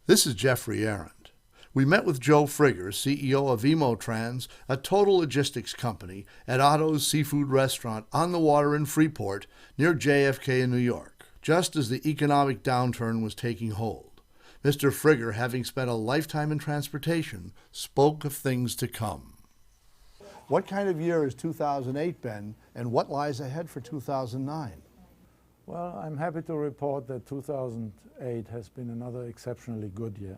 This is Jeffrey Arend. We met with Joe Frigger, CEO of Emotrans, a total logistics company, at Otto's Seafood Restaurant on the water in Freeport, near JFK in New York, just as the economic downturn was taking hold. Mr. Frigger, having spent a lifetime in transportation, spoke of things to come. What kind of year has 2008 been, and what lies ahead for 2009? Well, I'm happy to report that 2008 has been another exceptionally good year.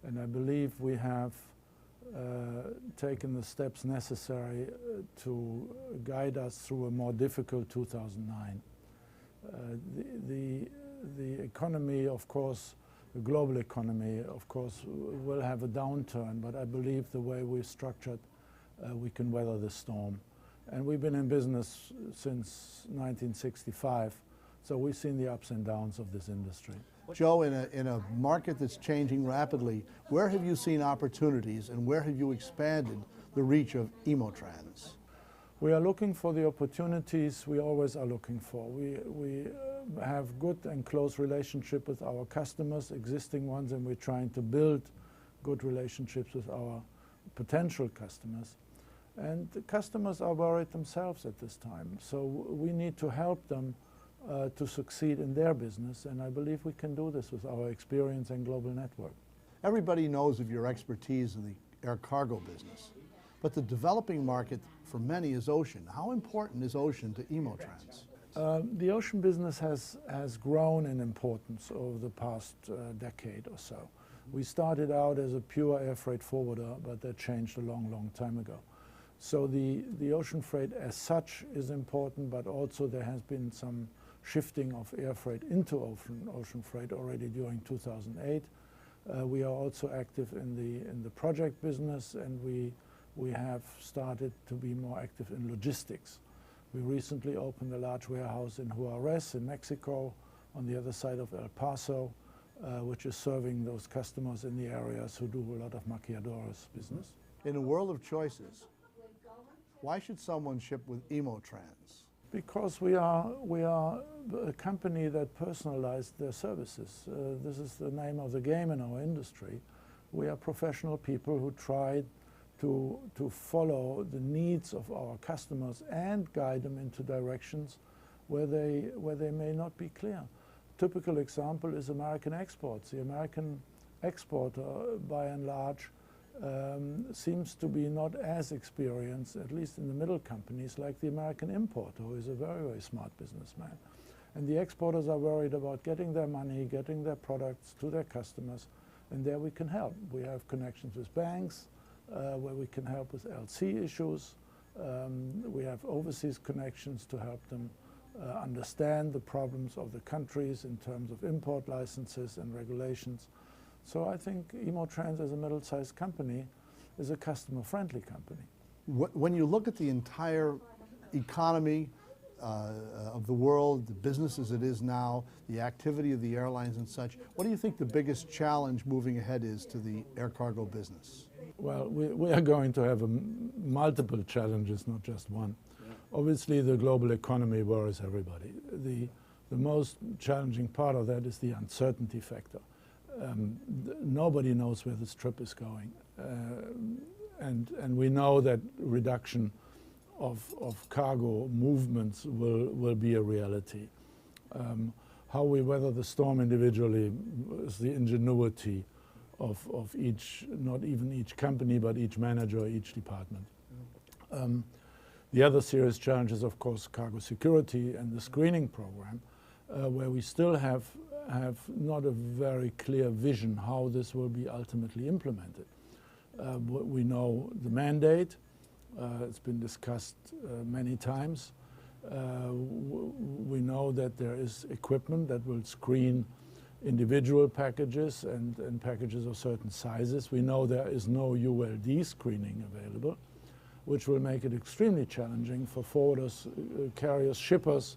And I believe we have taken the steps necessary to guide us through a more difficult 2009. The economy, of course, the global economy, of course, will have a downturn, but I believe the way we've structured, we can weather the storm. And we've been in business since 1965. So we've seen the ups and downs of this industry. Joe, in a market that's changing rapidly, where have you seen opportunities and where have you expanded the reach of Emotrans? We are looking for the opportunities we always are looking for. We have good and close relationship with our customers, existing ones, and we're trying to build good relationships with our potential customers. And the customers are worried themselves at this time, so we need to help them to succeed in their business, and I believe we can do this with our experience and global network. Everybody knows of your expertise in the air cargo business, but the developing market for many is ocean. How important is ocean to Emotrans? The ocean business has grown in importance over the past decade or so. We started out as a pure air freight forwarder, but that changed a long, long time ago. So the ocean freight as such is important, but also there has been some shifting of air freight into ocean freight already during 2008. We are also active in the project business, and we have started to be more active in logistics. We recently opened a large warehouse in Juarez in Mexico on the other side of El Paso, which is serving those customers in the areas who do a lot of maquiladoras business. In a world of choices, why should someone ship with Emotrans? Because we are a company that personalized their services. This is the name of the game in our industry. We are professional people who try to follow the needs of our customers and guide them into directions where they may not be clear. Typical example is American exports. The American exporter, by and large, seems to be not as experienced, at least in the middle companies, like the American importer, who is a very, very smart businessman. And the exporters are worried about getting their money, getting their products to their customers, and there we can help. We have connections with banks, where we can help with LC issues. We have overseas connections to help them understand the problems of the countries in terms of import licenses and regulations. So I think Emotrans, as a middle-sized company, is a customer-friendly company. When you look at the entire economy of the world, the business as it is now, the activity of the airlines and such, what do you think the biggest challenge moving ahead is to the air cargo business? Well, we are going to have multiple challenges, not just one. Yeah. Obviously, the global economy worries everybody. The most challenging part of that is the uncertainty factor. Nobody knows where this trip is going, and we know that reduction of cargo movements will be a reality. How we weather the storm individually is the ingenuity of each, not even each company, but each manager, each department. The other serious challenge is, of course, cargo security and the screening program, where we still have not a very clear vision how this will be ultimately implemented. We know the mandate, it's been discussed many times. We know that there is equipment that will screen individual packages and packages of certain sizes. We know there is no ULD screening available, which will make it extremely challenging for forwarders, carriers, shippers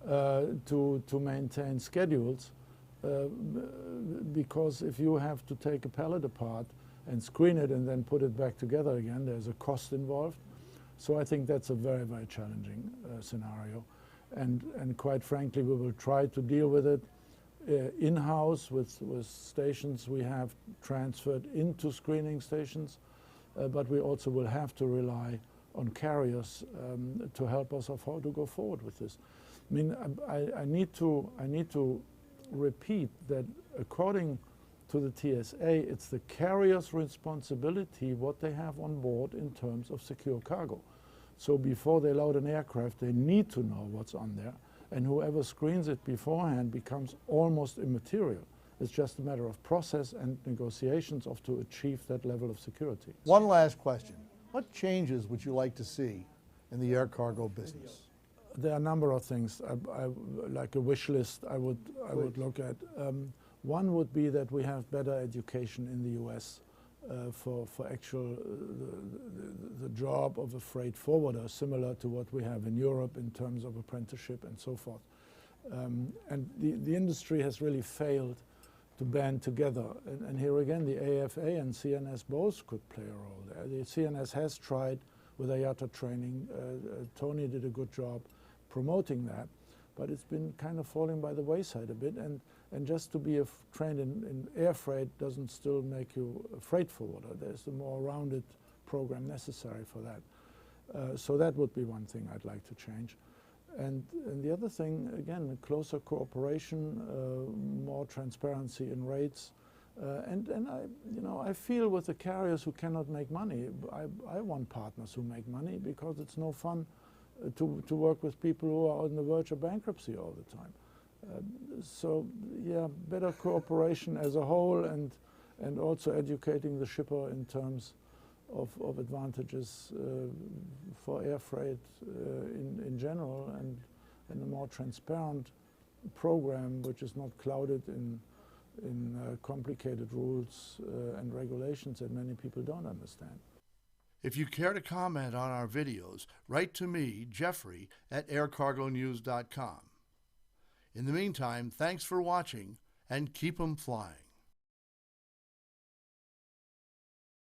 to maintain schedules, because if you have to take a pallet apart and screen it and then put it back together again, there's a cost involved. So I think that's a very, very challenging scenario. And quite frankly, we will try to deal with it in-house with stations we have transferred into screening stations, but we also will have to rely on carriers to help us of how to go forward with this. I mean, I need to repeat that according to the TSA, it's the carrier's responsibility what they have on board in terms of secure cargo. So before they load an aircraft, they need to know what's on there, and whoever screens it beforehand becomes almost immaterial. It's just a matter of process and negotiations to achieve that level of security. One last question. What changes would you like to see in the air cargo business? There are a number of things, like a wish list I would look at. One would be that we have better education in the US for actual the job of a freight forwarder, similar to what we have in Europe in terms of apprenticeship and so forth. And the industry has really failed to band together. And here again, the AFA and CNS both could play a role there. The CNS has tried with IATA training. Tony did a good job promoting that, but it's been kind of falling by the wayside a bit. And just to be trained in air freight doesn't still make you a freight forwarder. There's a more rounded program necessary for that. So that would be one thing I'd like to change. And the other thing, again, closer cooperation, more transparency in rates. And I feel with the carriers who cannot make money, I want partners who make money, because it's no fun to work with people who are on the verge of bankruptcy all the time. So yeah, better cooperation as a whole, and also educating the shipper in terms of advantages for air freight in general, and a more transparent program which is not clouded in complicated rules and regulations that many people don't understand. If you care to comment on our videos, write to me, Jeffrey, at aircargonews.com. In the meantime, thanks for watching, and keep 'em flying.